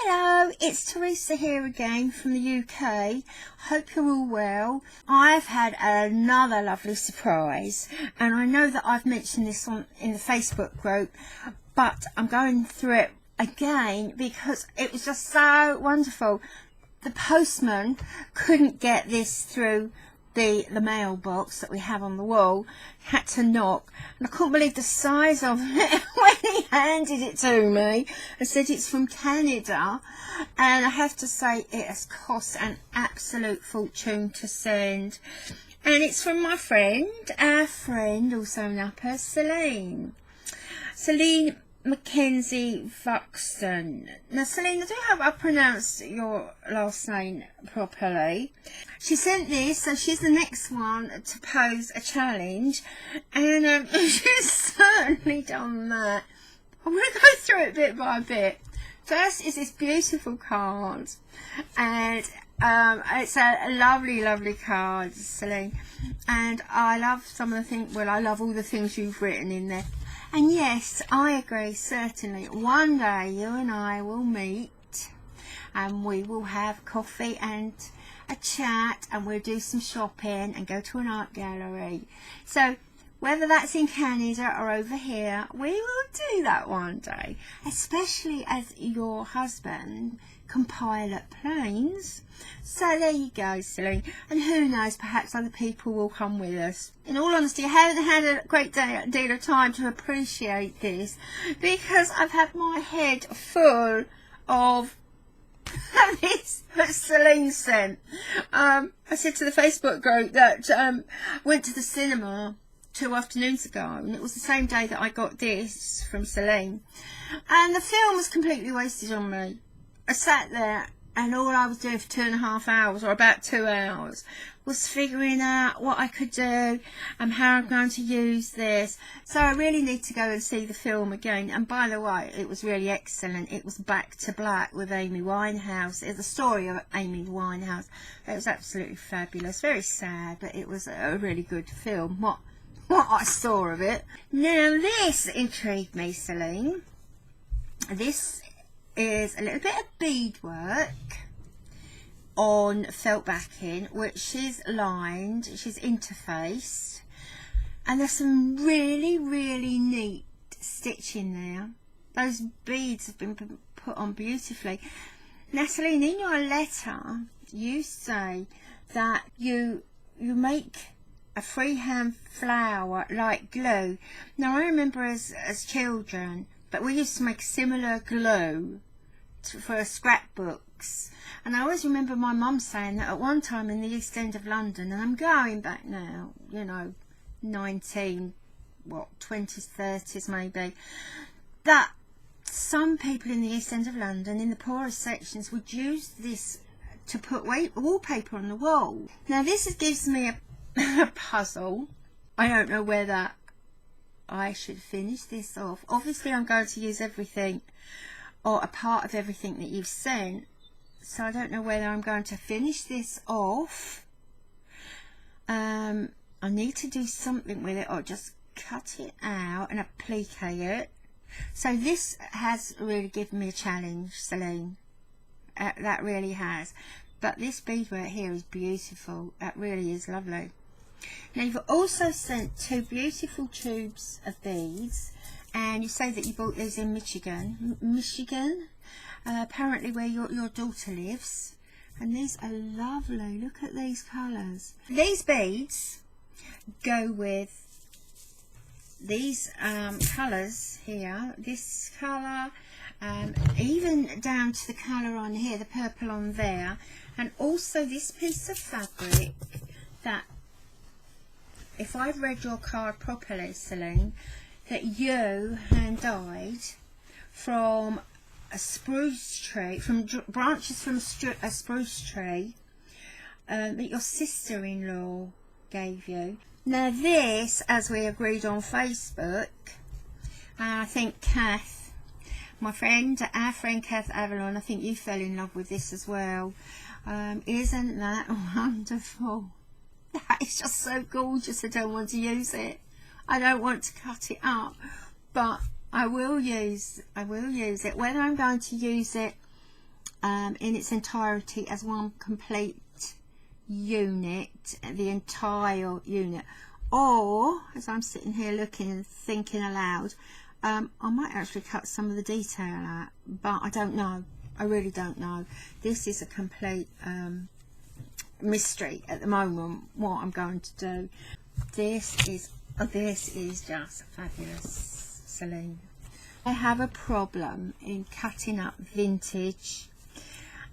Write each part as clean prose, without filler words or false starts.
Hello, it's Teresa here again from the UK. Hope you're all well. I've had another lovely surprise, and I know that I've mentioned this in the Facebook group, but I'm going through it again because it was just so wonderful. The postman couldn't get this through the mailbox that we have on the wall, had to knock, and I couldn't believe the size of it when he handed it to me and said it's from Canada. And I have to say, it has cost an absolute fortune to send, and it's from my friend, our friend, allsewnupper, Celine MacKenzie Vukson. Now, Celine, I do hope I pronounced your last name properly. She sent this, so she's the next one to pose a challenge, and she's certainly done that. I'm going to go through it bit by bit. First is this beautiful card, and it's a lovely, lovely card, Celine, and I love some of the things, well, I love all the things you've written in there. And yes, I agree, certainly. One day you and I will meet and we will have coffee and a chat, and we'll do some shopping and go to an art gallery. So whether that's in Canada or over here, we will do that one day, especially as your husband can pilot planes. So there you go, Celine, and who knows, perhaps other people will come with us. In all honesty, I haven't had a great deal of time to appreciate this because I've had my head full of this that Celine sent. I said to the Facebook group that I went to the cinema 2 afternoons ago, and it was the same day that I got this from Celine, and the film was completely wasted on me. I sat there, and all I was doing for 2.5 hours, or about 2 hours, was figuring out what I could do and how I'm going to use this. So I really need to go and see the film again. And by the way, it was really excellent. It was Back to Black with Amy Winehouse. It's the story of Amy Winehouse. It was absolutely fabulous. Very sad, but it was a really good film. What I saw of it. Now this intrigued me, Celine. This is a little bit of beadwork on felt backing, which is lined, she's interfaced, and there's some really, really neat stitching there. Those beads have been put on beautifully. Now, Celine, in your letter you say that you make a freehand flower like glue. Now, I remember as children that we used to make similar glue for scrapbooks, and I always remember my mum saying that at one time in the East End of London, and I'm going back now, you know, 20s, 30s maybe, that some people in the East End of London, in the poorest sections, would use this to put wallpaper on the wall. Now this gives me a puzzle. I don't know whether I should finish this off. Obviously I'm going to use everything, or a part of everything that you've sent, so I don't know whether I'm going to finish this off. I need to do something with it, or just cut it out and applique it. So this has really given me a challenge, Celine. That really has. But this beadwork here is beautiful. That really is lovely. Now you've also sent 2 beautiful tubes of beads, and you say that you bought these in Michigan, apparently where your daughter lives. And these are lovely. Look at these colours. These beads go with these colours here. This colour, even down to the colour on here, the purple on there, and also this piece of fabric that, if I've read your card properly, Celine, that you hand dyed from a spruce tree, from branches from a spruce tree that your sister-in-law gave you. Now this, as we agreed on Facebook, I think Kath, my friend, our friend Kath Avalon, I think you fell in love with this as well. Isn't that wonderful? That is just so gorgeous. I don't want to use it. I don't want to cut it up, but I will use it. Whether I'm going to use it in its entirety as one complete unit, the entire unit. Or, as I'm sitting here looking and thinking aloud, I might actually cut some of the detail out, but I don't know. I really don't know. This is a complete mystery at the moment, what I'm going to do. This is just fabulous, Celine. I have a problem in cutting up vintage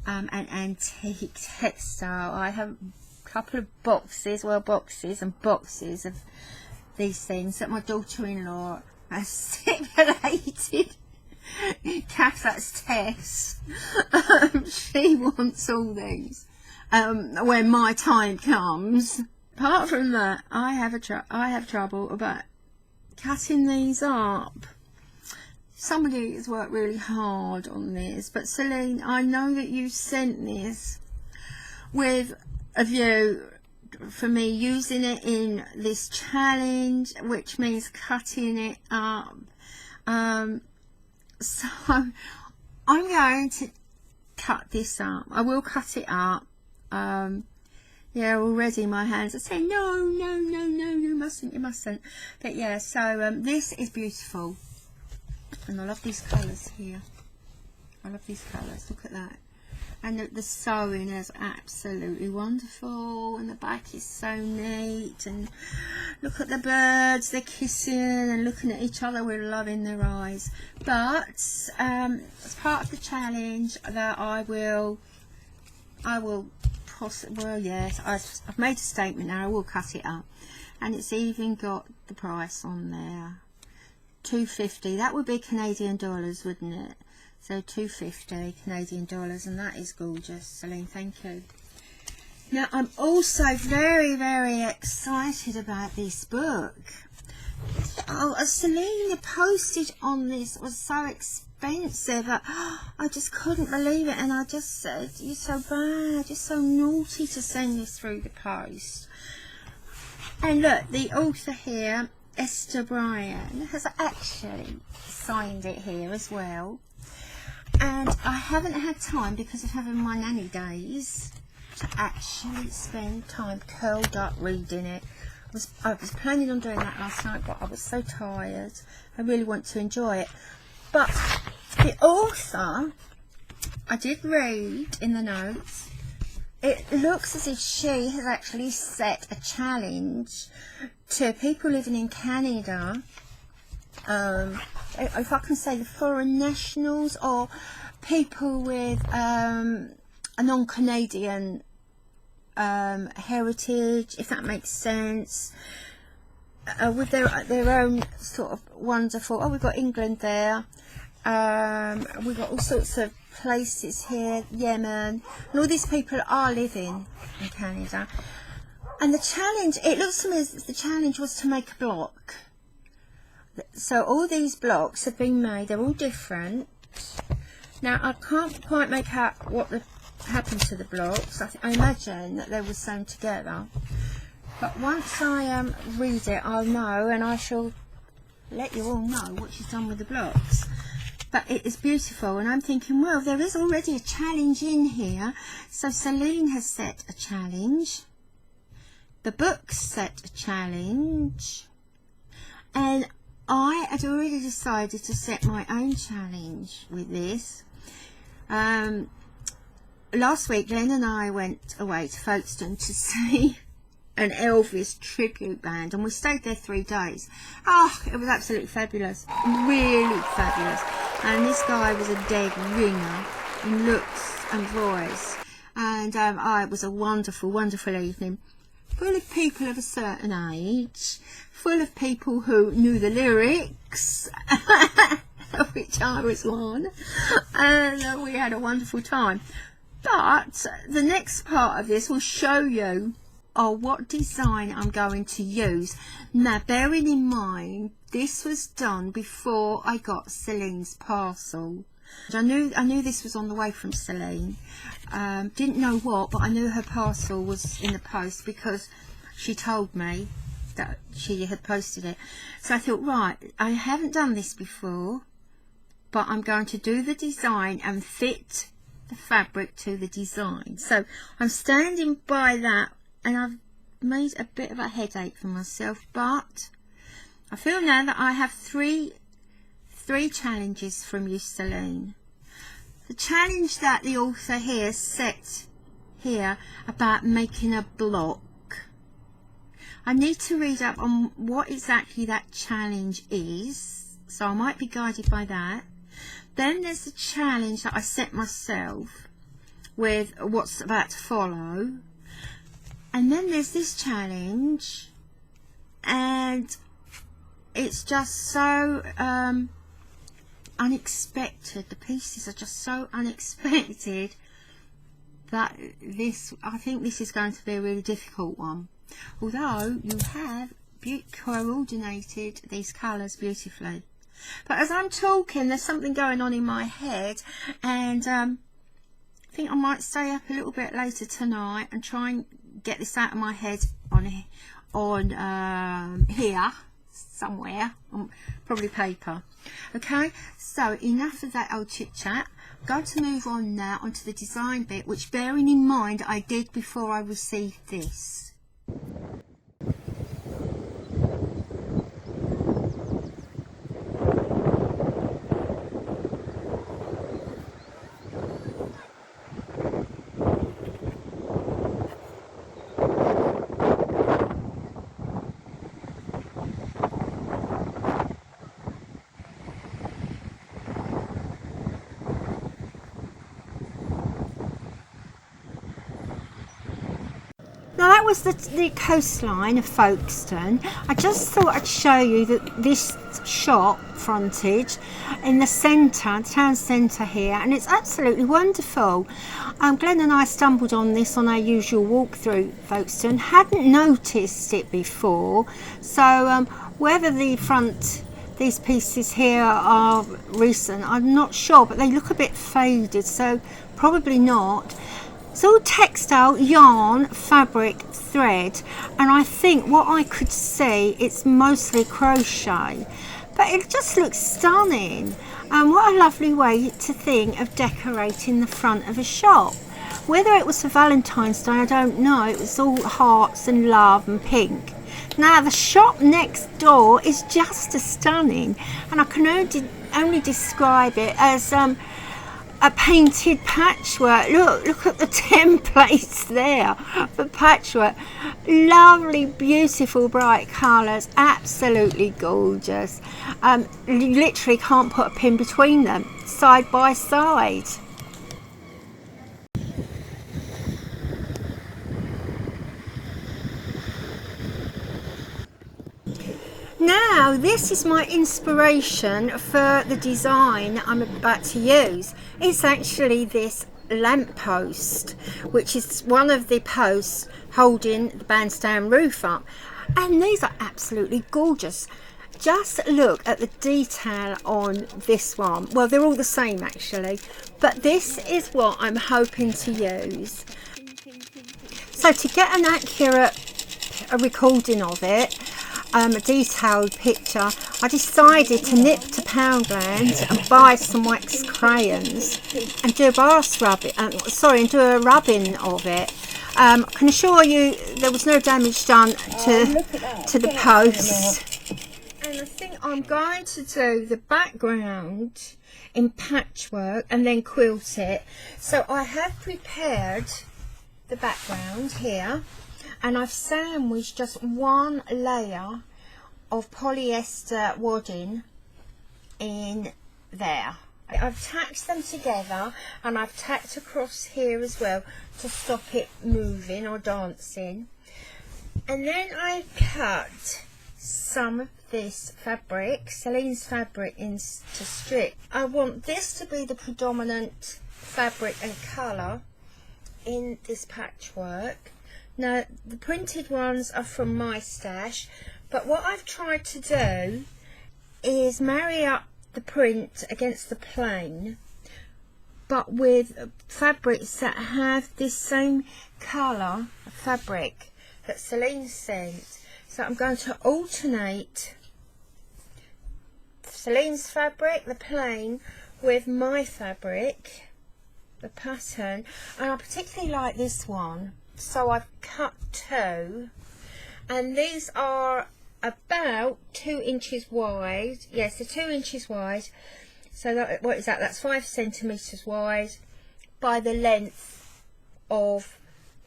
and antique textile. I have a couple of boxes and boxes of these things that my daughter-in-law has stipulated. That's Tess. She wants all these when my time comes. Apart from that, I have trouble about cutting these up. Somebody has worked really hard on this, but Celine, I know that you sent this with a view for me using it in this challenge, which means cutting it up. So I'm going to cut this up. I will cut it up. Yeah, already my hands are saying no, you mustn't. But yeah, so this is beautiful, and I love these colours here. I love these colours. Look at that. And the sewing is absolutely wonderful, and the back is so neat, and look at the birds, they're kissing and looking at each other with love in their eyes. But as part of the challenge that I will possibly, well, yes, I've made a statement now, I will cut it up, and it's even got the price on there, $2.50. That would be Canadian dollars, wouldn't it? So $2.50 Canadian dollars, and that is gorgeous, Celine. Thank you. Now I'm also very, very excited about this book. Oh, Celine, the postage on this was so expensive. I just couldn't believe it, and I just said, "You're so bad, you're so naughty to send this through the post." And look, the author here, Esther Bryan, has actually signed it here as well. And I haven't had time, because of having my nanny days, to actually spend time curled up reading it. I was planning on doing that last night, but I was so tired. I really want to enjoy it. But the author, I did read in the notes, it looks as if she has actually set a challenge to people living in Canada. If I can say the foreign nationals, or people with a non-Canadian heritage, if that makes sense, with their own sort of wonderful, we've got England there, we've got all sorts of places here, Yemen, and all these people are living in Canada. And the challenge, it looks to me as if the challenge was to make a block. So all these blocks have been made, they're all different. Now I can't quite make out what happened to the blocks. I imagine that they were sewn together. But once I read it, I'll know, and I shall let you all know what she's done with the blocks. But it is beautiful, and I'm thinking, well, there is already a challenge in here. So Celine has set a challenge. The book set a challenge. And I had already decided to set my own challenge with this. Last week, Glenn and I went away to Folkestone to see an Elvis tribute band, and we stayed there 3 days. Oh, it was absolutely fabulous, really fabulous. And this guy was a dead ringer in looks and voice, and it was a wonderful, wonderful evening, full of people of a certain age, full of people who knew the lyrics, of which I was one, and we had a wonderful time. But the next part of this will show you what design I'm going to use. Now, bearing in mind, this was done before I got Celine's parcel. I knew this was on the way from Celine. Didn't know what, but I knew her parcel was in the post because she told me that she had posted it. So I thought, right, I haven't done this before, but I'm going to do the design and fit the fabric to the design. So I'm standing by that, and I've made a bit of a headache for myself, but I feel now that I have three challenges from you, Celine. The challenge that the author here set here about making a block, I need to read up on what exactly that challenge is, so I might be guided by that. Then there's the challenge that I set myself with what's about to follow, and then there's this challenge, and it's just so unexpected. The pieces are just so unexpected that I think this is going to be a really difficult one. Although you have coordinated these colours beautifully. But as I'm talking, there's something going on in my head, and I think I might stay up a little bit later tonight and try and get this out of my head on here somewhere, on probably paper. Okay, so enough of that old chit chat. I'm going to move on now onto the design bit, which, bearing in mind, I did before I received this. Now that was the coastline of Folkestone. I just thought I'd show you that this shop frontage in the centre, the town centre here, and it's absolutely wonderful. Glenn and I stumbled on this on our usual walk through Folkestone, hadn't noticed it before, so whether these pieces here are recent, I'm not sure, but they look a bit faded, so probably not. It's all textile, yarn, fabric, thread, and I think what I could see, it's mostly crochet, but it just looks stunning. And what a lovely way to think of decorating the front of a shop. Whether it was for Valentine's Day, I don't know. It was all hearts and love and pink. Now the shop next door is just as stunning, and I can only describe it as a painted patchwork. Look at the templates there for patchwork. Lovely, beautiful, bright colours, absolutely gorgeous. You literally can't put a pin between them, side by side. Now this is my inspiration for the design I'm about to use. It's actually this lamppost, which is one of the posts holding the bandstand roof up, and these are absolutely gorgeous. Just look at the detail on this one. Well, they're all the same actually, but this is what I'm hoping to use. So to get an accurate recording of it, a detailed picture, I decided to nip to Poundland and buy some wax crayons and do a and do a rubbing of it. I can assure you there was no damage done to the post. And I think I'm going to do the background in patchwork and then quilt it. So I have prepared the background here, and I've sandwiched just one layer of polyester wadding in there. I've tacked them together, and I've tacked across here as well to stop it moving or dancing. And then I cut some of this fabric, Celine's fabric, into strip. I want this to be the predominant fabric and colour in this patchwork. Now the printed ones are from my stash, but what I've tried to do is marry up the print against the plain, but with fabrics that have this same colour of fabric that Celine sent. So I'm going to alternate Celine's fabric, the plain, with my fabric, the pattern, and I particularly like this one, so I've cut 2, and these are about 2 inches wide. Yes, they're 2 inches wide, so that, what is that, that's 5 centimeters wide by the length of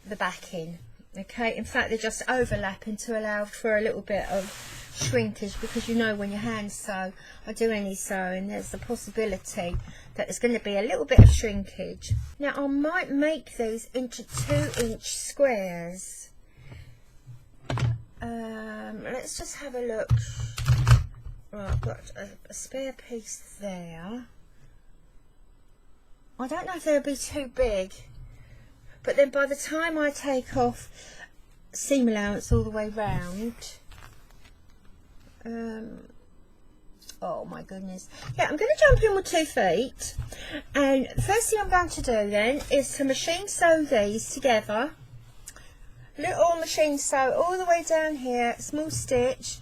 the backing. Okay, in fact they're just overlapping to allow for a little bit of shrinkage, because you know when your hands sew or do any sewing, there's the possibility that there's going to be a little bit of shrinkage. Now I might make these into 2-inch squares. Let's just have a look. Right, I've got a spare piece there. I don't know if they'll be too big, but then by the time I take off seam allowance all the way round, oh my goodness, yeah, I'm going to jump in with 2 feet, and the first thing I'm going to do then is to machine sew these together. Little machine sew all the way down here, small stitch,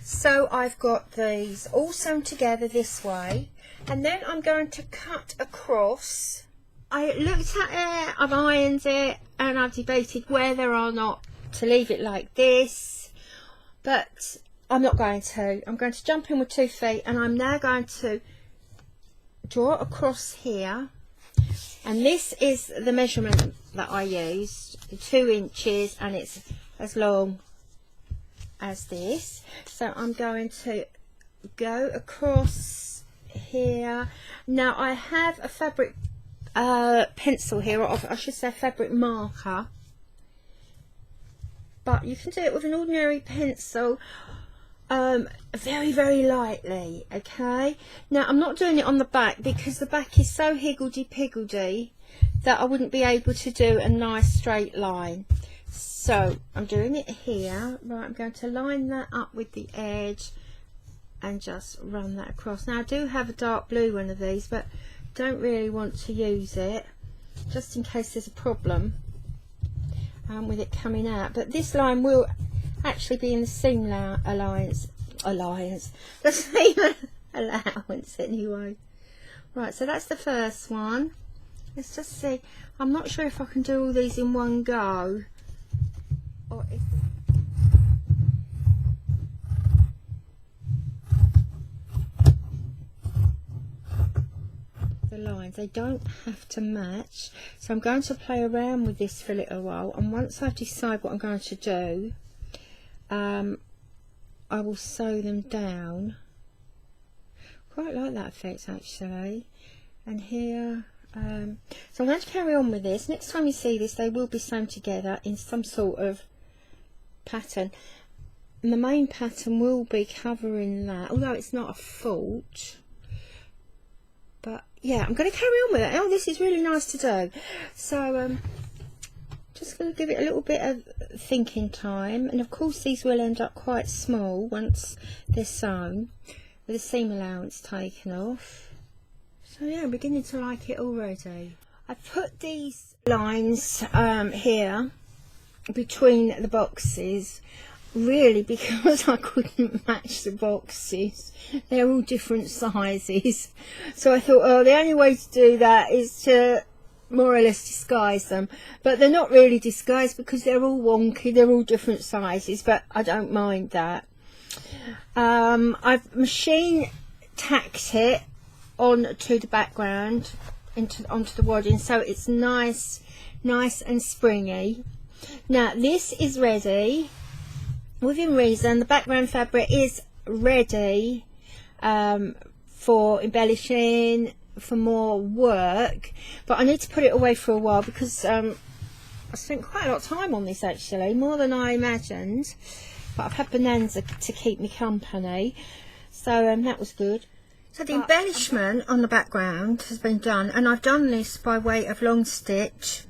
so I've got these all sewn together this way, and then I'm going to cut across. I looked at it, I've ironed it, and I've debated whether or not to leave it like this, but I'm not going to. I'm going to jump in with 2 feet, and I'm now going to draw across here, and this is the measurement that I used, the 2 inches, and it's as long as this. So I'm going to go across here. Now I have a fabric pencil here, or I should say fabric marker, but you can do it with an ordinary pencil, very, very lightly. Okay, now I'm not doing it on the back because the back is so higgledy-piggledy that I wouldn't be able to do a nice straight line. So I'm doing it here. Right, I'm going to line that up with the edge and just run that across. Now I do have a dark blue one of these, but don't really want to use it just in case there's a problem with it coming out. But this line will actually be in the seam allowance the seam allowance anyway. Right, so that's the first one. Let's just see. I'm not sure if I can do all these in one go, or if the lines, they don't have to match, so I'm going to play around with this for a little while, and once I decide what I'm going to do, I will sew them down. Quite like that effect actually. And here, so I'm going to carry on with this. Next time you see this, they will be sewn together in some sort of pattern, and the main pattern will be covering that, although it's not a fault. But yeah, I'm going to carry on with it. Oh, this is really nice to do. So just going to give it a little bit of thinking time, and of course these will end up quite small once they're sewn with the seam allowance taken off. So yeah, I'm beginning to like it already. I put these lines here between the boxes really because I couldn't match the boxes. They're all different sizes, so I thought, oh, the only way to do that is to more or less disguise them, but they're not really disguised because they're all wonky, they're all different sizes, but I don't mind that. I've machine tacked it onto the background, onto the wadding, so it's nice and springy. Now this is ready within reason. The background fabric is ready for embellishing, for more work, but I need to put it away for a while because I spent quite a lot of time on this actually, more than I imagined, but I've had Bonanza to keep me company, so that was good. So the embellishment on the background has been done, and I've done this by way of long stitch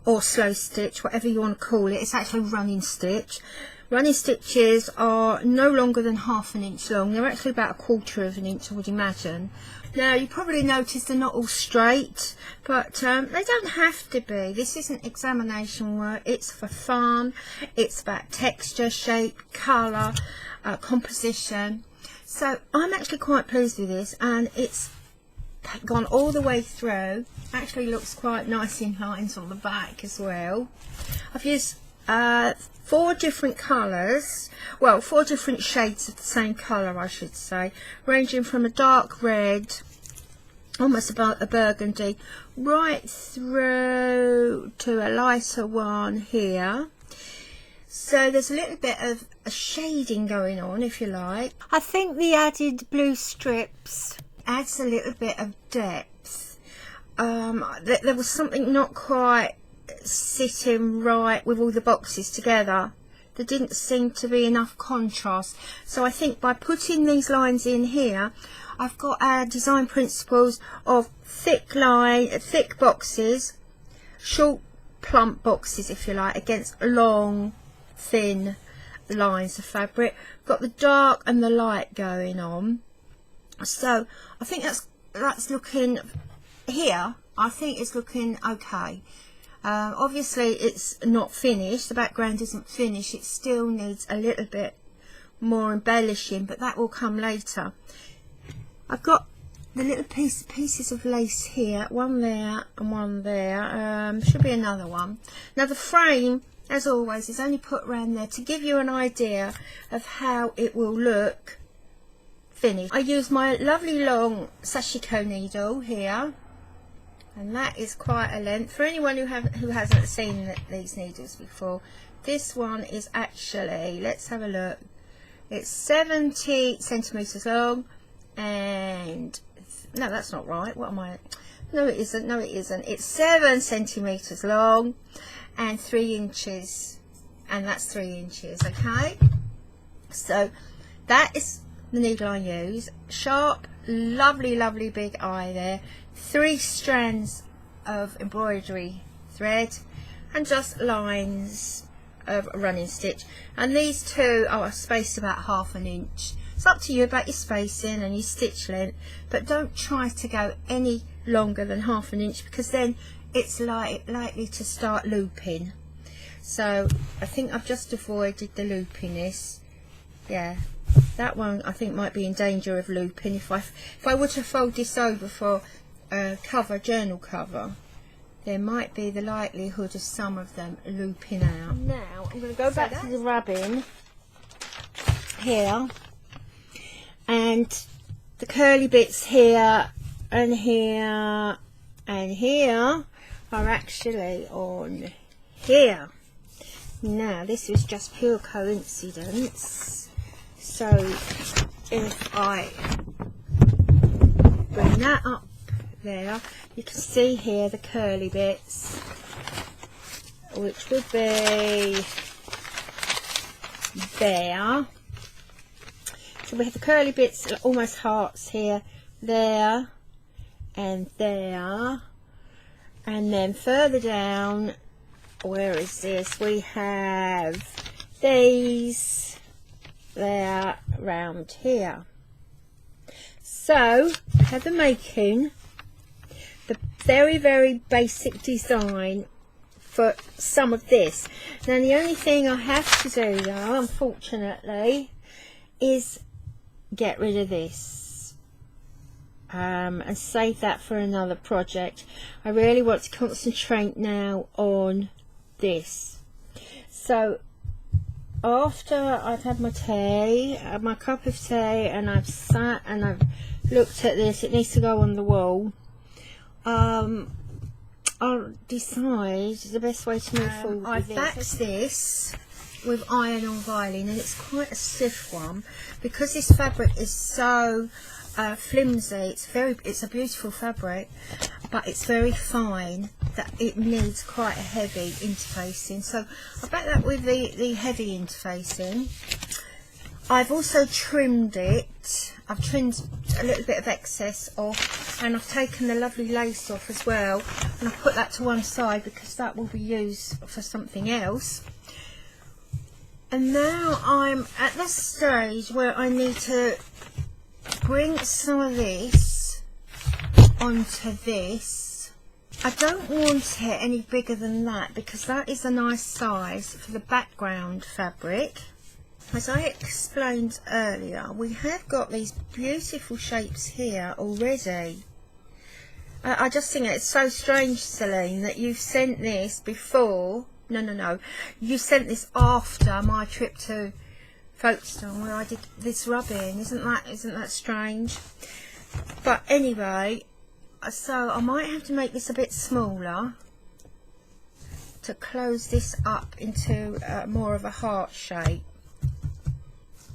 or slow stitch, whatever you want to call it. It's actually running stitch. Running stitches are no longer than ½ inch long. They're actually about 1/4 inch, I would imagine. Now you probably noticed they're not all straight, but they don't have to be. This isn't examination work, it's for fun. It's about texture, shape, colour, composition. So I'm actually quite pleased with this, and it's gone all the way through. Actually looks quite nice in lines on the back as well. I've used 4 different colours, well 4 different shades of the same colour I should say, ranging from a dark red, almost about a burgundy, right through to a lighter one here. So there's a little bit of a shading going on, if you like. I think the added blue strips adds a little bit of depth. There was something not quite sitting right with all the boxes together. There didn't seem to be enough contrast. So I think by putting these lines in here, I've got our design principles of thick boxes, short plump boxes if you like, against long thin lines of fabric. Got the dark and the light going on. So I think that's looking here. I think it's looking okay. Obviously it's not finished, the background isn't finished, it still needs a little bit more embellishing, but that will come later. I've got the little pieces of lace here, one there and one there. Should be another one. Now the frame, as always, is only put around there to give you an idea of how it will look finished. I use my lovely long sashiko needle here, and that is quite a length. For anyone who hasn't seen these needles before, this one is actually, let's have a look, it's 70 centimeters long, and no, that's not right. What am I? No, it isn't. No, it isn't. It's 7 centimeters long and 3 inches, and that's 3 inches. Okay, so that is the needle I use. Sharp, lovely, lovely big eye there. 3 strands of embroidery thread, and just lines of running stitch. And these two are spaced about 1/2 inch. It's up to you about your spacing and your stitch length, but don't try to go any longer than 1/2 inch, because then it's likely to start looping. So I think I've just avoided the loopiness. Yeah, that one I think might be in danger of looping. If I were to fold this over for a cover, journal cover, there might be the likelihood of some of them looping out. Now I'm going to go back to the rubbing here, and the curly bits here and here and here are actually on here. Now this is just pure coincidence, so if I bring that up there, you can see here the curly bits, which would be there. So we have the curly bits, almost hearts here, there and there, and then further down, where is this, we have these there round here. So I have been making the very, very basic design for some of this. Now the only thing I have to do though, unfortunately, is get rid of this and save that for another project. I really want to concentrate now on this. So after I've had my tea, my cup of tea, and I've sat and I've looked at this, it needs to go on the wall. I'll decide the best way to move forward. I've backed this with iron-on violin, and it's quite a stiff one because this fabric is so flimsy. It's a beautiful fabric, but it's very fine that it needs quite a heavy interfacing. So I back that with the heavy interfacing. I've also trimmed it. I've trimmed a little bit of excess off, and I've taken the lovely lace off as well, and I've put that to one side because that will be used for something else. And now I'm at the stage where I need to bring some of this onto this. I don't want it any bigger than that because that is a nice size for the background fabric. As I explained earlier, we have got these beautiful shapes here already. I just think it's so strange, Celine, that you've sent this before. No. You sent this after my trip to Folkestone, where I did this rubbing. Isn't that strange? But anyway, so I might have to make this a bit smaller to close this up into more of a heart shape.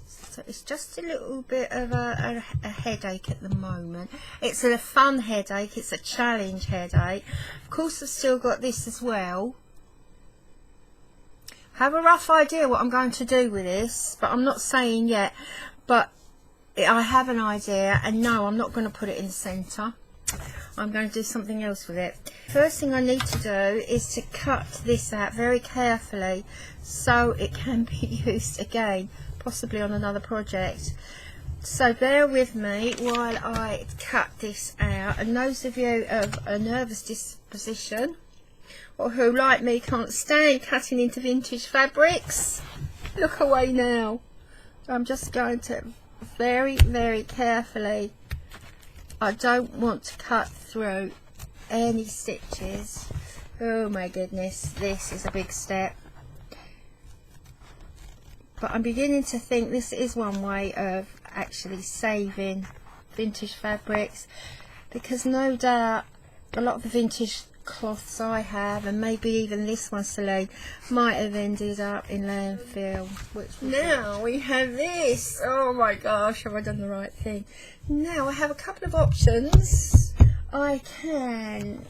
So it's just a little bit of a headache at the moment. It's a fun headache, it's a challenge headache. Of course I've still got this as well. I have a rough idea what I'm going to do with this, but I'm not saying yet. But I have an idea, and no, I'm not going to put it in the centre. I'm going to do something else with it. First thing I need to do is to cut this out very carefully so it can be used again, possibly on another project. So bear with me while I cut this out. And those of you of a nervous disposition, or who like me can't stand cutting into vintage fabrics, look away now. I'm just going to very, very carefully. I don't want to cut through any stitches. Oh my goodness, this is a big step. But I'm beginning to think this is one way of actually saving vintage fabrics, because no doubt a lot of the vintage cloths I have, and maybe even this one, Celine, might have ended up in landfill. Now we have this. Oh my gosh, have I done the right thing? Now I have a couple of options. I can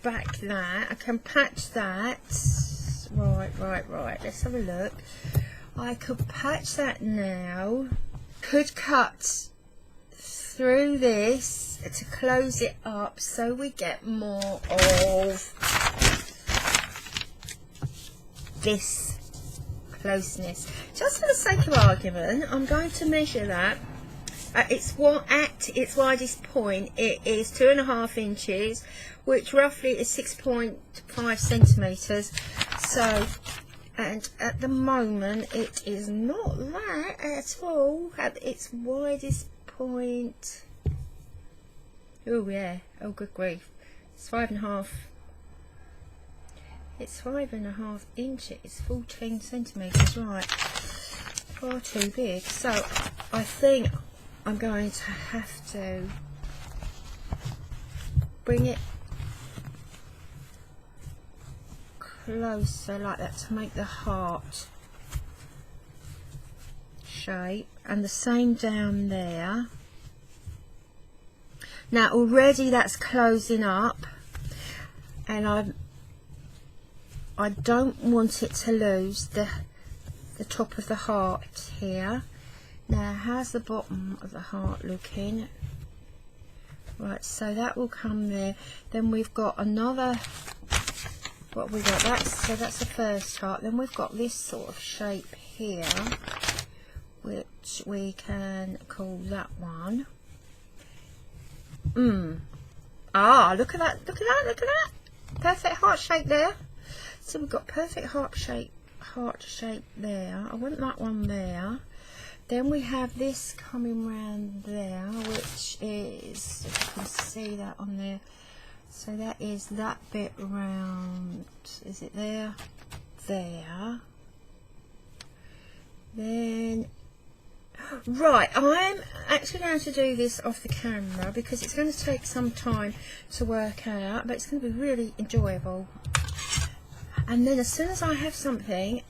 back that, I can patch that. Right, let's have a look. I could patch that now, could cut through this to close it up so we get more of this closeness. Just for the sake of argument, I'm going to measure that. At its widest point it is 2.5 inches, which roughly is 6.5 centimeters. So, and at the moment it is not that at all. At its widest point, oh yeah, oh good grief, it's 5.5. It's 5.5 inches, 14 centimeters, right? Far too big. So I think I'm going to have to bring it closer like that to make the heart shape, and the same down there. Now already that's closing up, and I don't want it to lose the top of the heart here. Now how's the bottom of the heart looking? Right, so that will come there. Then we've got another, what we got, so that's the first heart. Then we've got this sort of shape here, which we can call that one. Look at that, perfect heart shape there. So we've got perfect heart shape there. I want that one there. Then we have this coming round there, which is, if you can see that on there, so that is that bit round. Is it there? There. Then, right, I'm actually going to do this off the camera because it's going to take some time to work out, but it's going to be really enjoyable. And then as soon as I have something,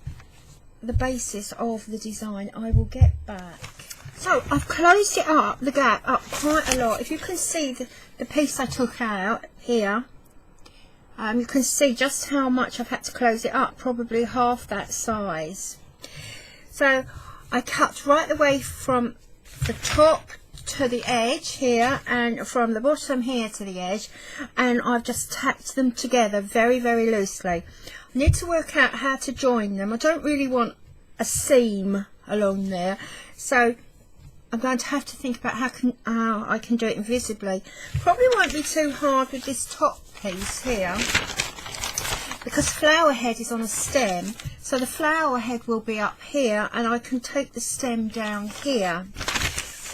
the basis of the design, I will get back. So I've closed it up, the gap up quite a lot. If you can see the piece I took out here, you can see just how much I've had to close it up, probably half that size. So I cut right the way from the top to the edge here, and from the bottom here to the edge, and I've just tacked them together very, very loosely. I need to work out how to join them. I don't really want a seam along there, so I'm going to have to think about how I can do it invisibly. Probably won't be too hard with this top piece here, because flower head is on a stem, so the flower head will be up here, and I can take the stem down here.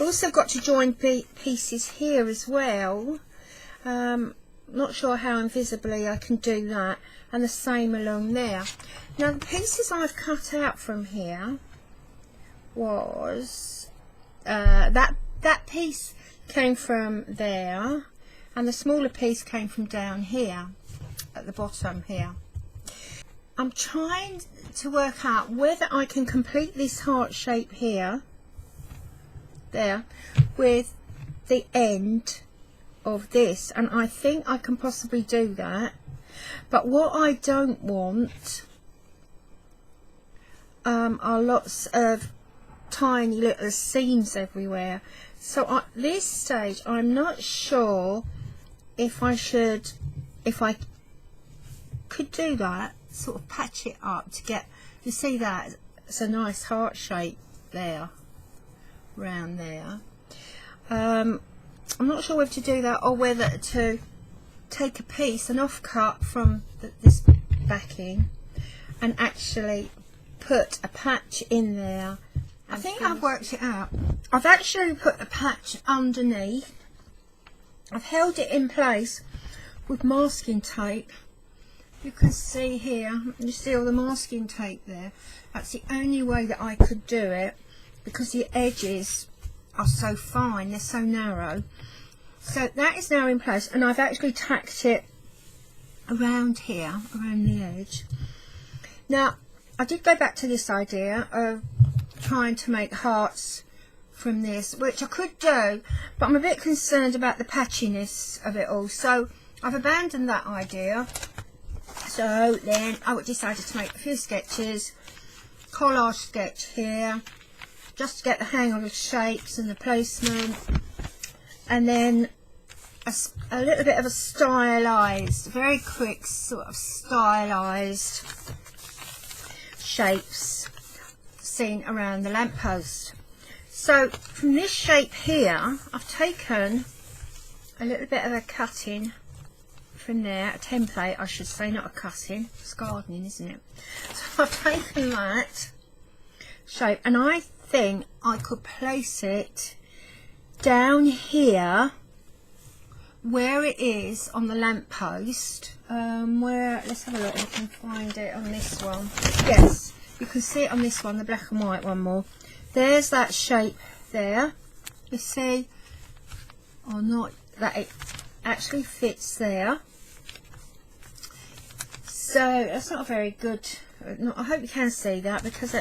Also got to join pieces here as well. Not sure how invisibly I can do that, and the same along there. Now the pieces I've cut out from here was that piece came from there, and the smaller piece came from down here at the bottom here. I'm trying to work out whether I can complete this heart shape here, there, with the end of this, and I think I can possibly do that. But what I don't want are lots of tiny little seams everywhere. So at this stage I'm not sure if I could do that, sort of patch it up to get, you see that it's a nice heart shape there, round there. I'm not sure whether to do that or whether to take a piece, an offcut from this backing, and actually put a patch in there. I think I've worked it out. I've actually put a patch underneath. I've held it in place with masking tape. You can see here, you see all the masking tape there. That's the only way that I could do it, because the edges are so fine, they're so narrow. So that is now in place, and I've actually tacked it around here, around the edge. Now I did go back to this idea of trying to make hearts from this, which I could do, but I'm a bit concerned about the patchiness of it all, so I've abandoned that idea. So then I decided to make a few sketches, collage sketch here, just to get the hang of the shapes and the placement, and then a little bit of a stylized, very quick sort of stylized shapes seen around the lamppost. So from this shape here, I've taken a little bit of a cutting from there, a template I should say, not a cutting, it's gardening, isn't it? So I've taken that shape, and I think I could place it down here where it is on the lamppost. Where, let's have a look if I can find it on this one. Yes, you can see it on this one, the black and white one more. There's that shape there, you see, or not, that it actually fits there. So that's not very good. I hope you can see that, because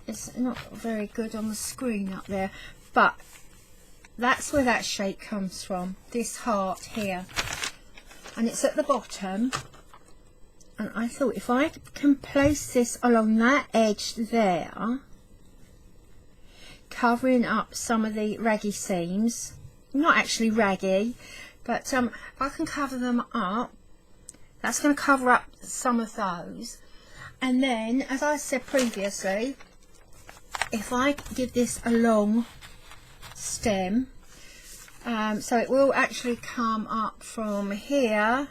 it's not very good on the screen up there, but that's where that shape comes from, this heart here, and it's at the bottom. And I thought if I can place this along that edge there, covering up some of the raggy seams, not actually raggy, but if I can cover them up, that's going to cover up some of those. And then, as I said previously, if I give this a long stem, so it will actually come up from here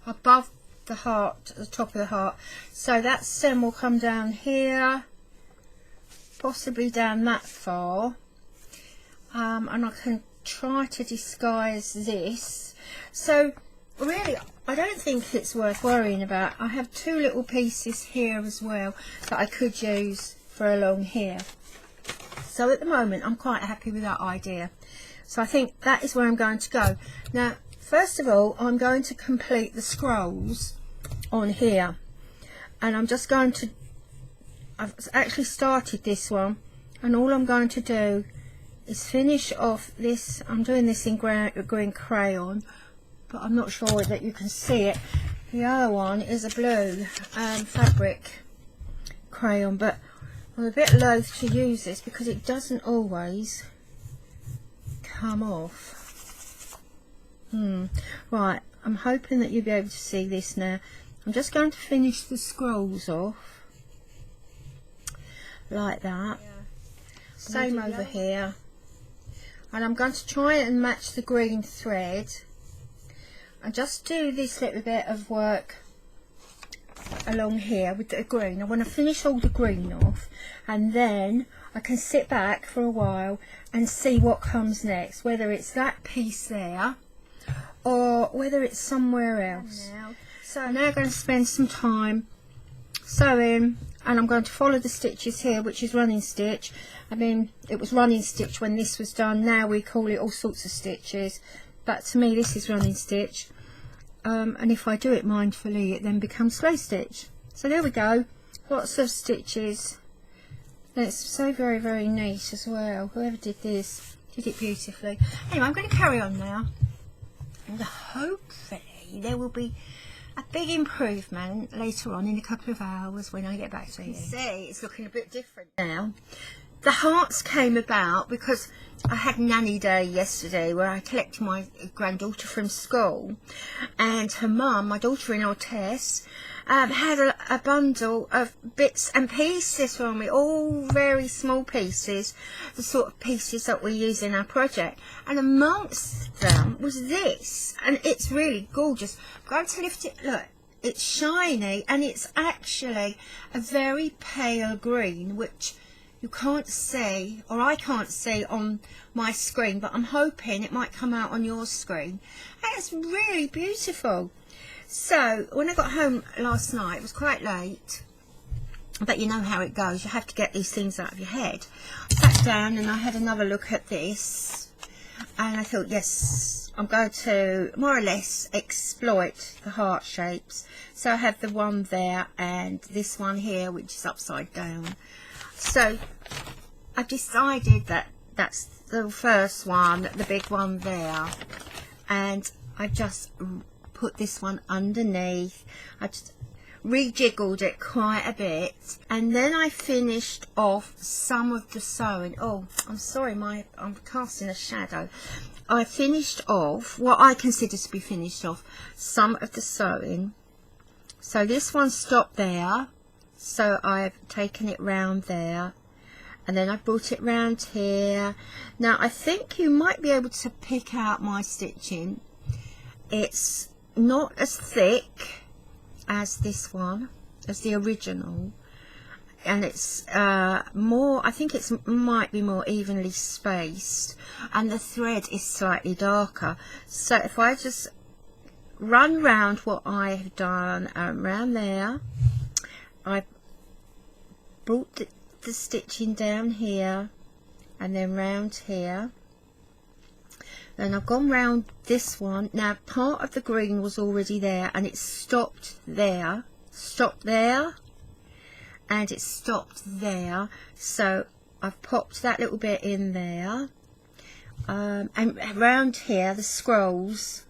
above the heart, the top of the heart, so that stem will come down here, possibly down that far, and I can try to disguise this. So really I don't think it's worth worrying about. I have two little pieces here as well that I could use for along here. So at the moment I'm quite happy with that idea. So I think that is where I'm going to go. Now first of all I'm going to complete the scrolls on here, and I'm just going to, I've actually started this one, and all I'm going to do is finish off this. I'm doing this in green crayon, but I'm not sure that you can see it. The other one is a blue fabric crayon, but I'm a bit loath to use this because it doesn't always come off. Right, I'm hoping that you'll be able to see this now. I'm just going to finish the scrolls off like that. Same over here, and I'm going to try and match the green thread and just do this little bit of work along here with the green. I want to finish all the green off, and then I can sit back for a while and see what comes next, whether it's that piece there or whether it's somewhere else. So I'm now going to spend some time sewing, and I'm going to follow the stitches here, which is running stitch. I mean, it was running stitch when this was done. Now we call it all sorts of stitches, but to me this is running stitch. And if I do it mindfully, it then becomes slow stitch. So there we go, lots of stitches. That's so very, very neat as well. Whoever did this did it beautifully. Anyway, I'm going to carry on now, and hopefully there will be a big improvement later on in a couple of hours when I get back to you. See, it's looking a bit different now. The hearts came about because I had nanny day yesterday, where I collected my granddaughter from school, and her mum, my daughter-in-law Tess, had a bundle of bits and pieces for me, all very small pieces, the sort of pieces that we use in our project. And amongst them was this, and it's really gorgeous. I'm going to lift it, look, it's shiny, and it's actually a very pale green, which you can't see, or I can't see on my screen, but I'm hoping it might come out on your screen. And it's really beautiful. So when I got home last night, it was quite late, but you know how it goes, you have to get these things out of your head. I sat down and I had another look at this, and I thought, yes, I'm going to more or less exploit the heart shapes. So I have the one there and this one here, which is upside down. So I decided that that's the first one, the big one there, and I just put this one underneath. I just rejiggled it quite a bit, and then I finished off some of the sewing. Oh, I'm sorry, I'm casting a shadow. I finished off what I consider to be finished off some of the sewing. So this one stopped there, so I've taken it round there, and then I brought it round here. Now I think you might be able to pick out my stitching. It's not as thick as this one, as the original, and it's more, I think it might be more evenly spaced, and the thread is slightly darker. So if I just run round what I have done around there, I brought the stitching down here and then round here. Then I've gone round this one. Now part of the green was already there, and it stopped there, and it stopped there. So I've popped that little bit in there, and round here the scrolls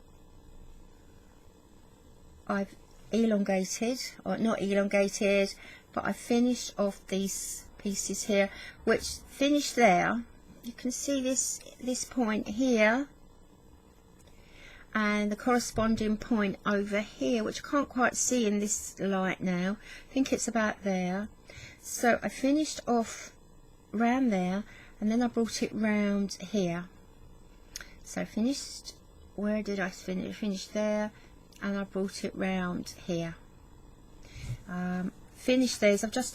I've elongated, or not elongated, but I finished off these pieces here, which finished there. You can see this point here and the corresponding point over here, which I can't quite see in this light now. I think it's about there. So I finished off round there, and then I brought it round here. So I finished, where did I finish? I finished there, and I brought it round here. Finished these. I've just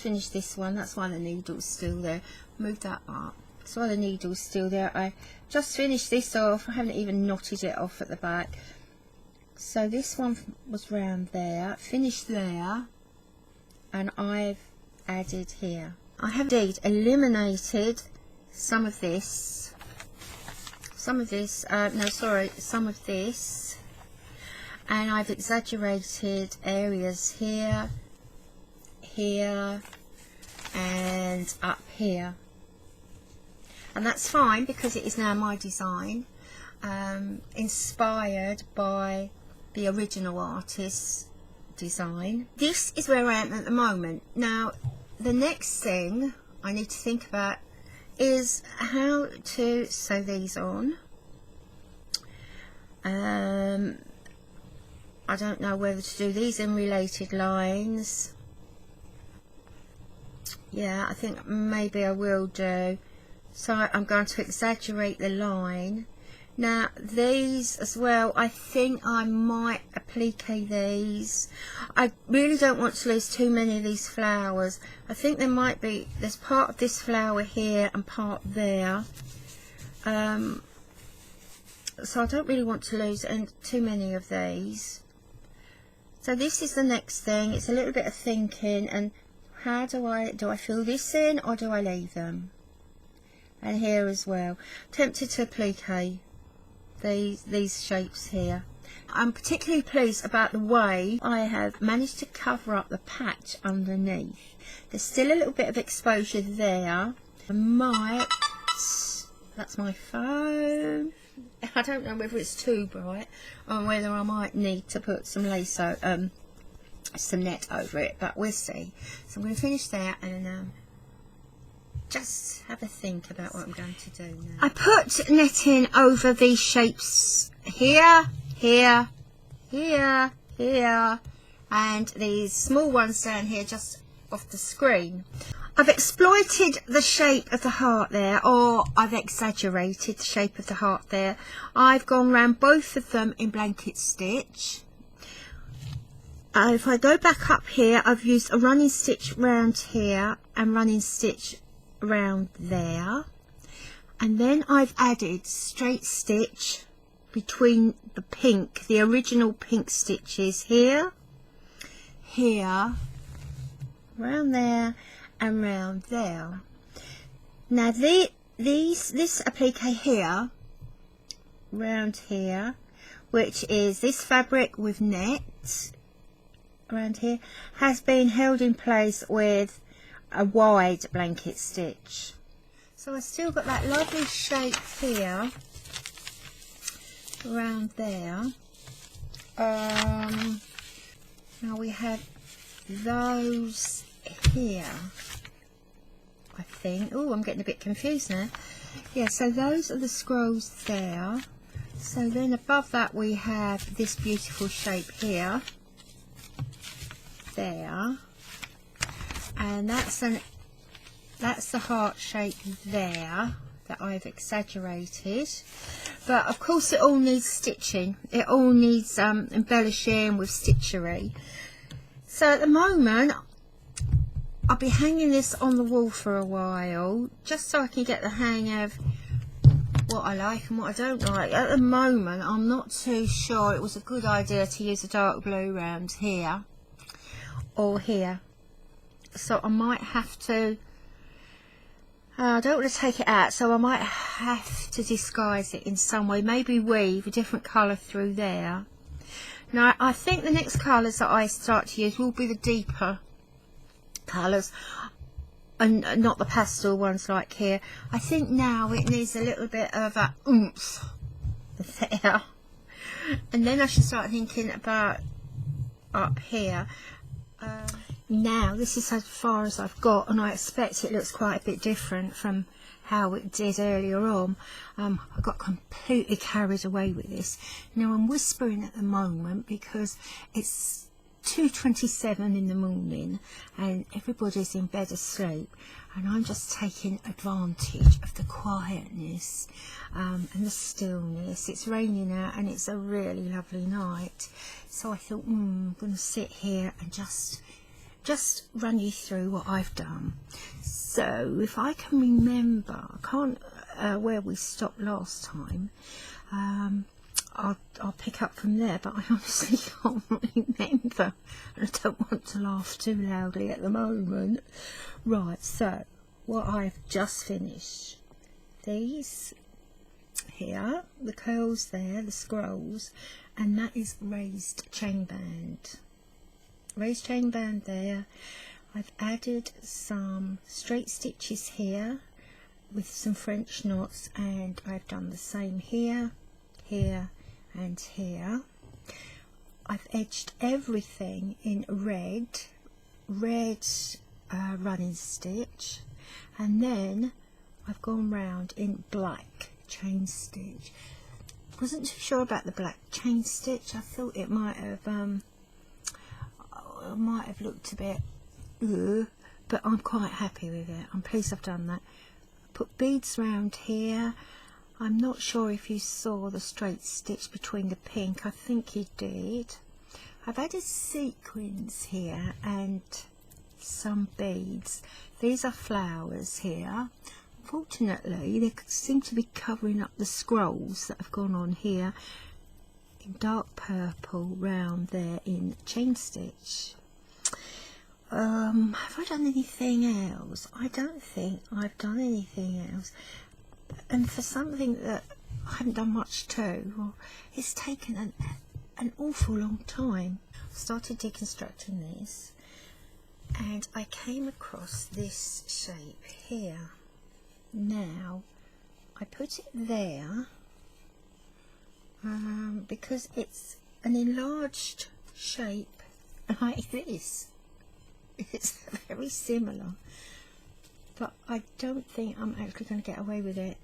finished this one. That's why the needle's still there. Move that up. That's why the needle's still there. I just finished this off. I haven't even knotted it off at the back. So this one was round there, finished there, and I've added here. I have indeed eliminated some of this, and I've exaggerated areas here, here, and up here. And that's fine, because it is now my design, inspired by the original artist's design. This is where I am at the moment. Now, the next thing I need to think about is how to sew these on. I don't know whether to do these in related lines. Yeah, I think maybe I will do. So I'm going to exaggerate the line Now these as well, I think I might applique these. I really don't want to lose too many of these flowers. I think there's part of this flower here and part there. So I don't really want to lose too many of these. So this is the next thing. It's a little bit of thinking, and how do I fill this in, or do I leave them? And here as well. Tempted to applique these shapes here. I'm particularly pleased about the way I have managed to cover up the patch underneath. There's still a little bit of exposure there. I might, that's my phone. I don't know whether it's too bright or whether I might need to put some lace, some net over it, but we'll see. So I'm going to finish there and just have a think about what I'm going to do now. I put netting over these shapes here, here, here, here, and these small ones down here just off the screen. I've exploited the shape of the heart there, or I've exaggerated the shape of the heart there. I've gone round both of them in blanket stitch. If I go back up here, I've used a running stitch round here and running stitch around there, and then I've added straight stitch between the original pink stitches here, here, around there and round there. Now this applique here, round here, which is this fabric with net around here, has been held in place with a wide blanket stitch. So I've still got that lovely shape here around there. Now we have those here, I think. Oh, I'm getting a bit confused now. Yeah, so those are the scrolls there. So then above that we have this beautiful shape here, there, and that's the heart shape there that I've exaggerated. But of course it all needs stitching, it all needs embellishing with stitchery. So at the moment I'll be hanging this on the wall for a while, just so I can get the hang of what I like and what I don't like. At the moment I'm not too sure it was a good idea to use a dark blue round here or here, so I might have to, I don't want to take it out, so I might have to disguise it in some way, maybe weave a different colour through there. Now I think the next colours that I start to use will be the deeper colours and not the pastel ones like here. I think now it needs a little bit of a oomph there, and then I should start thinking about up here. Now this is as far as I've got, and I expect it looks quite a bit different from how it did earlier on. I got completely carried away with this. Now I'm whispering at the moment because it's 2:27 in the morning and everybody's in bed asleep, and I'm just taking advantage of the quietness and the stillness. It's raining out and it's a really lovely night, so I thought I'm going to sit here and just run you through what I've done. So if I can remember, I can't where we stopped last time. I'll pick up from there, but I honestly can't remember, and I don't want to laugh too loudly at the moment. Right, so what I've just finished, these here, the curls there, the scrolls, and that is raised chain band. Raised chain band there. I've added some straight stitches here with some French knots, and I've done the same here, here and here. I've edged everything in red running stitch, and then I've gone round in black chain stitch. Wasn't too sure about the black chain stitch. I thought it might have looked a bit but I'm quite happy with it. I'm pleased I've done that. Put beads round here. I'm not sure if you saw the straight stitch between the pink. I think you did. I've added sequins here and some beads. These are flowers here. Unfortunately, they seem to be covering up the scrolls that have gone on here in dark purple round there in chain stitch. Have I done anything else? I don't think I've done anything else. And for something that I haven't done much to, well, it's taken an awful long time. I started deconstructing this and I came across this shape here. Now I put it there because it's an enlarged shape like this. It's very similar, but I don't think I'm actually going to get away with it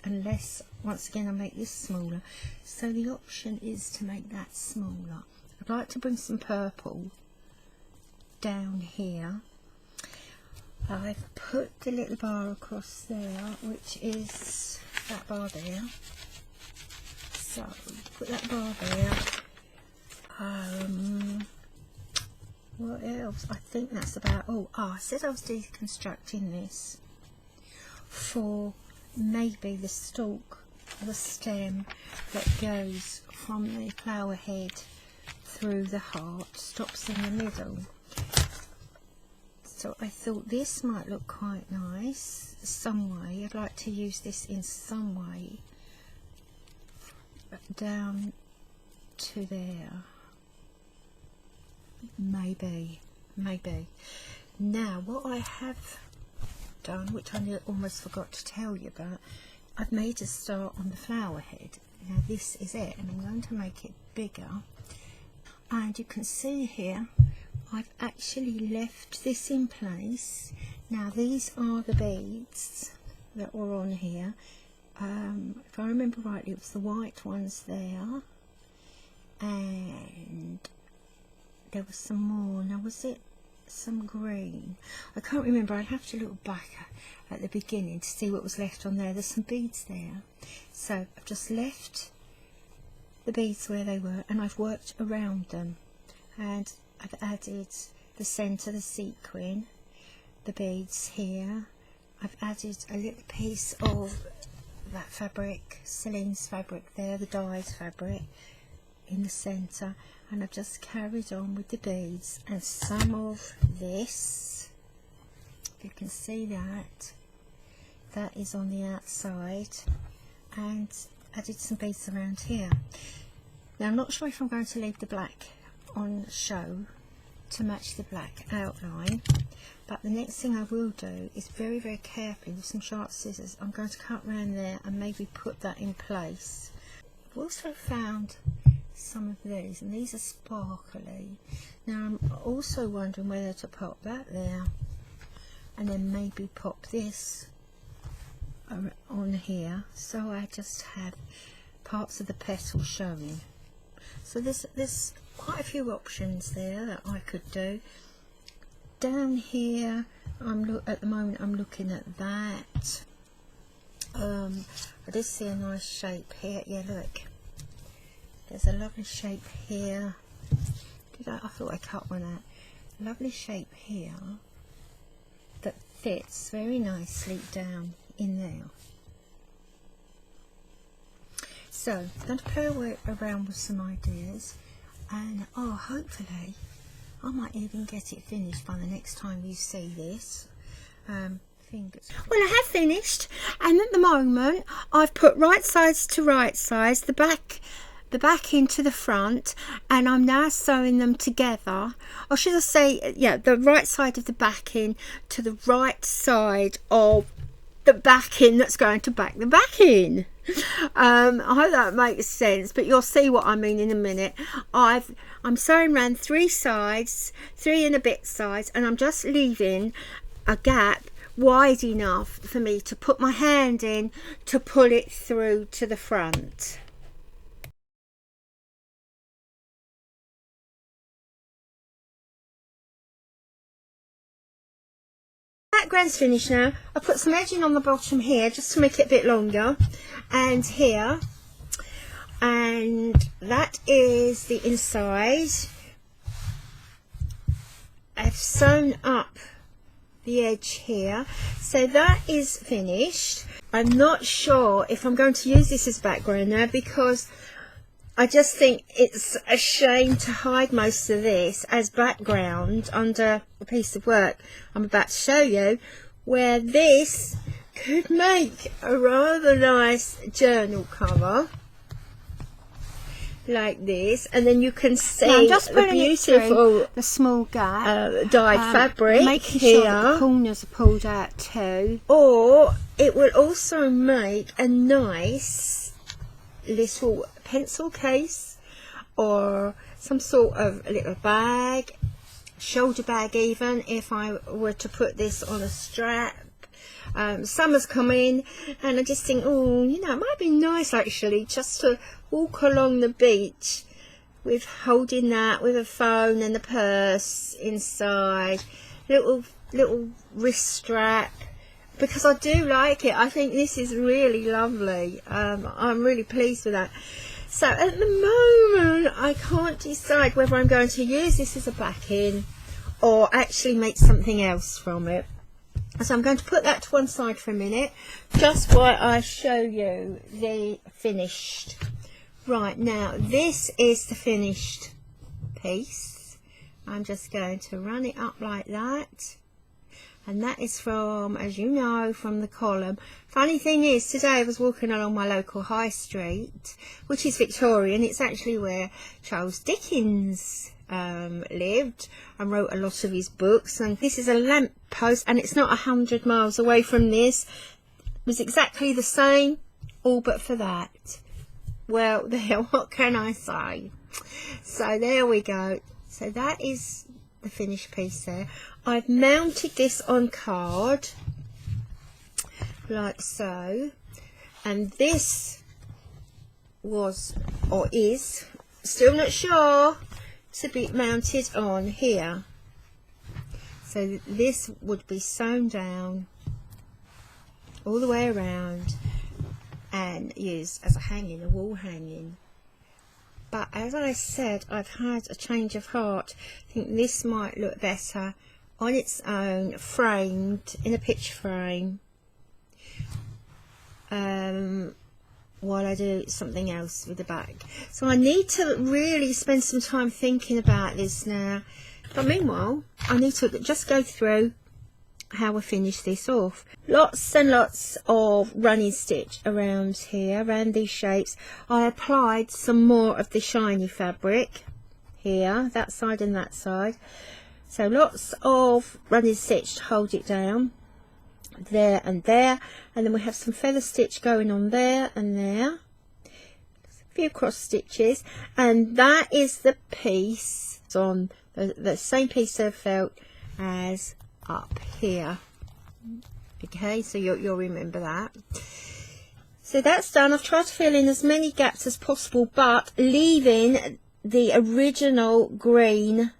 unless once again I make this smaller. So the option is to make that smaller. I'd like to bring some purple down here. I've put the little bar across there, which is that bar there. So put that bar there. What else? I think that's about all. I said I was deconstructing this for maybe the stalk or the stem that goes from the flower head through the heart, stops in the middle. So I thought this might look quite nice some way. I'd like to use this in some way down to there. Maybe. Now what I have done, which I almost forgot to tell you about, I've made a start on the flower head. Now this is it, and I'm going to make it bigger. And you can see here I've actually left this in place. Now these are the beads that were on here. If I remember rightly, it was the white ones there, and there was some more. Now was it some green? I can't remember. I'd have to look back at the beginning to see what was left on there. There's some beads there, so I've just left the beads where they were and I've worked around them, and I've added the centre, the sequin, the beads here. I've added a little piece of that fabric, Celine's fabric there, the dyed fabric, in the centre, and I've just carried on with the beads and some of this. You can see that is on the outside, and added some beads around here. Now I'm not sure if I'm going to leave the black on show to match the black outline, but the next thing I will do is very carefully with some sharp scissors, I'm going to cut around there and maybe put that in place. I've also found some of these, and these are sparkly. Now I'm also wondering whether to pop that there and then maybe pop this on here, so I just have parts of the petal showing. So there's quite a few options there that I could do. Down here at the moment I'm looking at that. I did see a nice shape here. Yeah, look, there's a lovely shape here. I thought I cut one out. Lovely shape here that fits very nicely down in there. So I'm going to play around with some ideas, and hopefully I might even get it finished by the next time you see this. Fingers. Well, I have finished, and at the moment I've put right sides to right sides, the back into the front, and I'm now sewing them together. Or should I say, yeah, the right side of the backing to the right side of the backing that's going to back the backing. I hope that makes sense, but you'll see what I mean in a minute. I'm sewing around 3 sides, 3 and a bit sides, and I'm just leaving a gap wide enough for me to put my hand in to pull it through to the front. Background's finished now. I put some edging on the bottom here just to make it a bit longer, and here, and that is the inside. I've sewn up the edge here, so that is finished. I'm not sure if I'm going to use this as background now, because I just think it's a shame to hide most of this as background under a piece of work I'm about to show you, where this could make a rather nice journal cover like this, and then you can see I'm just the putting beautiful the small gap, dyed fabric making here. sure that the corners are pulled out too. Or it will also make a nice little pencil case, or some sort of little bag, shoulder bag even, if I were to put this on a strap. Summer's coming, and I just think, oh, you know, it might be nice actually just to walk along the beach with holding that with a phone and a purse inside, little wrist strap, because I do like it. I think this is really lovely. I'm really pleased with that. So at the moment I can't decide whether I'm going to use this as a backing or actually make something else from it. So I'm going to put that to one side for a minute, just while I show you the finished. Right, now this is the finished piece. I'm just going to run it up like that. And that is from, as you know, from the column. Funny thing is, today I was walking along my local high street, which is Victorian. It's actually where Charles Dickens lived and wrote a lot of his books. And this is a lamp post, and it's not 100 miles away from this. It was exactly the same, all but for that. Well, there, what can I say? So there we go. So that is the finished piece there. I've mounted this on card like so, and this was, or is, still not sure, to be mounted on here. So this would be sewn down all the way around and used as a hanging, a wall hanging. But as I said, I've had a change of heart. I think this might look better on its own, framed in a pitch frame, while I do something else with the back. So I need to really spend some time thinking about this now. But meanwhile, I need to just go through how I finish this off. Lots and lots of running stitch around here, around these shapes. I applied some more of the shiny fabric here, that side and that side. So lots of running stitch to hold it down, there and there, and then we have some feather stitch going on there and there, a few cross stitches, and that is the piece on the same piece of felt as up here. Okay, so you'll remember that. So that's done. I've tried to fill in as many gaps as possible, but leaving the original green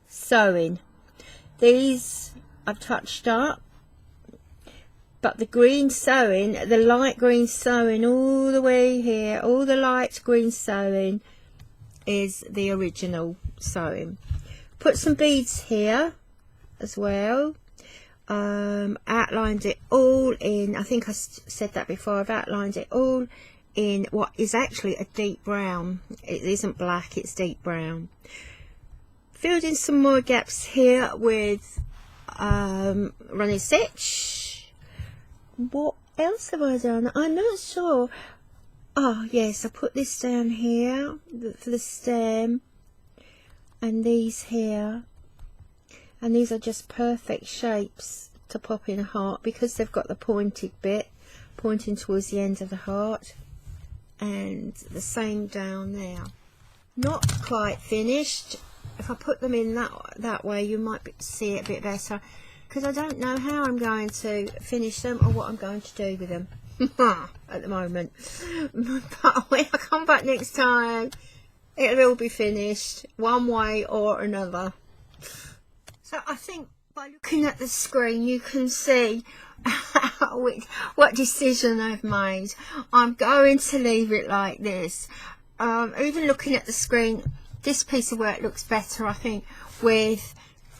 sewing. These I've touched up, but the green sewing, the light green sewing all the way here, all the light green sewing is the original sewing. Put some beads here as well. Outlined it all in, I think I said that before, I've outlined it all in what is actually a deep brown. It isn't black, it's deep brown. Filled in some more gaps here with running stitch. What else have I done? I'm not sure. Oh yes, I put this down here for the stem, and these here, and these are just perfect shapes to pop in a heart because they've got the pointed bit pointing towards the end of the heart, and the same down there. Not quite finished. If I put them in that way, you might see it a bit better, because I don't know how I'm going to finish them or what I'm going to do with them at the moment. But when I come back next time, it'll all be finished one way or another. So I think By looking at the screen, you can see what decision I've made. I'm going to leave it like this. Even looking at the screen, this piece of work looks better, I think, with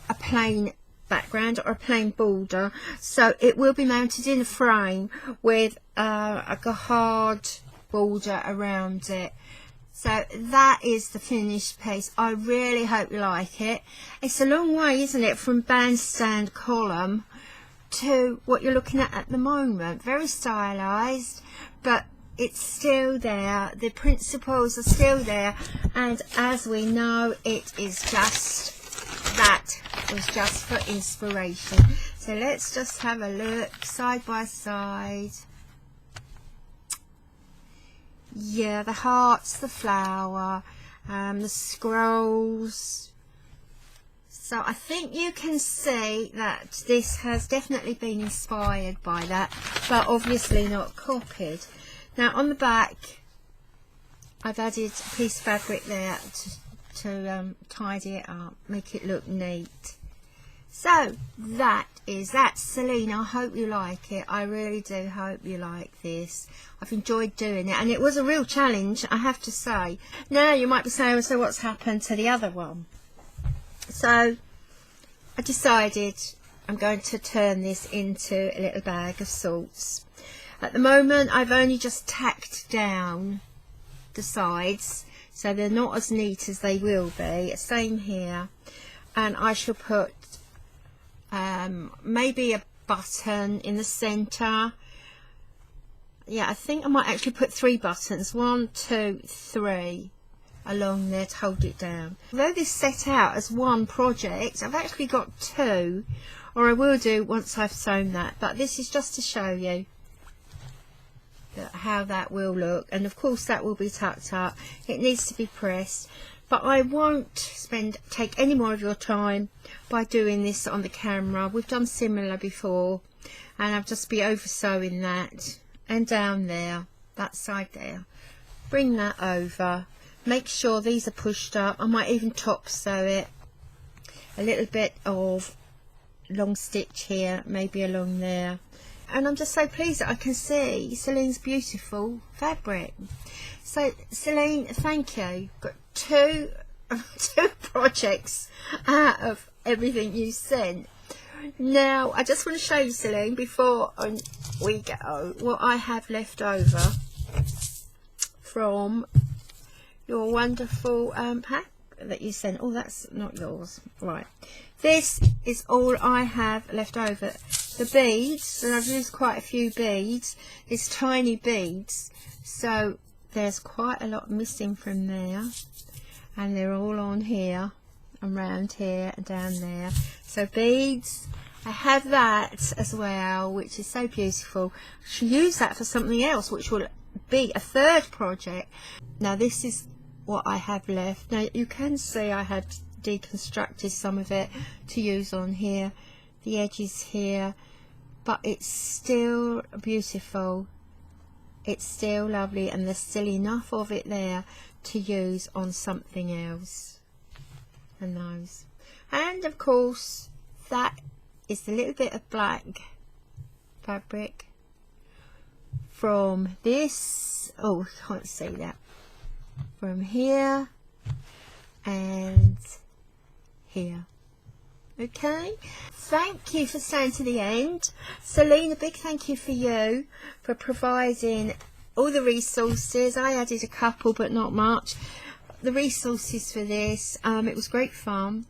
a plain background or a plain border. So it will be mounted in a frame with a hard border around it. So that is the finished piece. I really hope you like it. It's a long way, isn't it, from bandstand column to what you're looking at the moment. Very stylized, but it's still there. The principles are still there, and as we know, it is just, that was just for inspiration. So let's just have a look side by side. Yeah, the hearts, the flower, the scrolls. So I think you can see that this has definitely been inspired by that, but obviously not copied. Now on the back, I've added a piece of fabric there to tidy it up, make it look neat. So that's Celine. I hope you like it. I really do hope you like this. I've enjoyed doing it, and it was a real challenge, I have to say. Now you might be saying, so what's happened to the other one? So I decided I'm going to turn this into a little bag of sorts. At the moment, I've only just tacked down the sides, so they're not as neat as they will be. Same here. And I shall put maybe a button in the center. Yeah, I think I might actually put 3 buttons, 1, 2, 3 along there to hold it down. Although this set out as one project, I've actually got 2, or I will do once I've sewn that, but this is just to show you how that will look. And of course that will be tucked up. It needs to be pressed, but I won't take any more of your time by doing this on the camera. We've done similar before, and I'll just be over sewing that, and down there, that side there, bring that over, make sure these are pushed up. I might even top sew it, a little bit of long stitch here, maybe along there. And I'm just so pleased that I can see Celine's beautiful fabric. So Celine, thank you. Got two projects out of everything you sent. Now I just want to show you, Celine, before we go, what I have left over from your wonderful pack that you sent. Oh, that's not yours. Right, this is all I have left over. The beads, and I've used quite a few beads, these tiny beads, so there's quite a lot missing from there, and they're all on here and round here and down there. So beads, I have that as well, which is so beautiful. I should use that for something else, which will be a 3rd project. Now this is what I have left. Now you can see I had deconstructed some of it to use on here, the edges here, but it's still beautiful, it's still lovely, and there's still enough of it there to use on something else. And those, and of course that is the little bit of black fabric from this, oh, I can't see that, from here and here. Okay, thank you for staying to the end. Celine, a big thank you for you for providing all the resources. I added a couple but not much. The resources for this, it was great fun.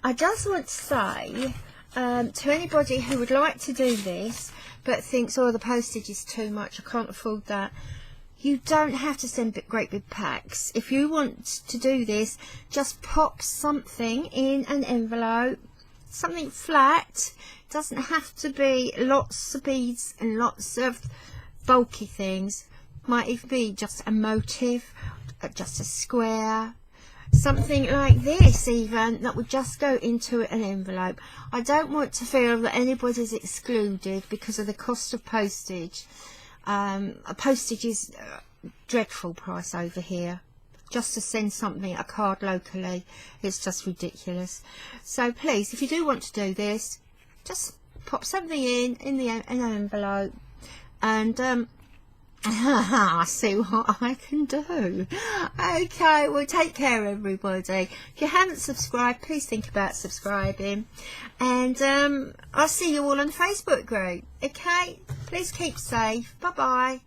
I just want to say to anybody who would like to do this but thinks, oh, the postage is too much, I can't afford that, you don't have to send great big packs. If you want to do this, just pop something in an envelope, something flat. It doesn't have to be lots of beads and lots of bulky things. Might even be just a motif, just a square, something like this even, that would just go into an envelope. I don't want to feel that anybody's excluded because of the cost of postage. Postage is a dreadful price over here. just to send something, a card locally. It's just ridiculous. So please, if you do want to do this, just pop something in an envelope, and I'll see what I can do. Okay, well, take care, everybody. If you haven't subscribed, please think about subscribing, and I'll see you all on the Facebook group. Okay, please keep safe. Bye bye.